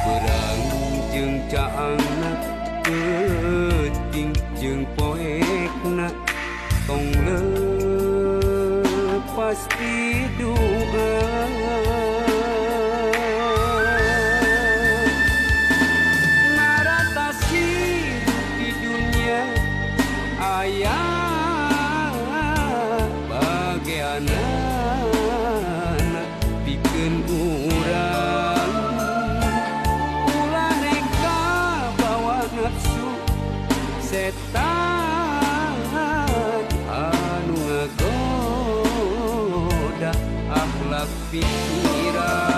Perang jeung caangna teuting jeung poekna tong leupas ti duga. Naratasi di dunia aya bageanana pikeun urang ulah neka bawa nafsu setan anu ngagoda akhlak pikiran.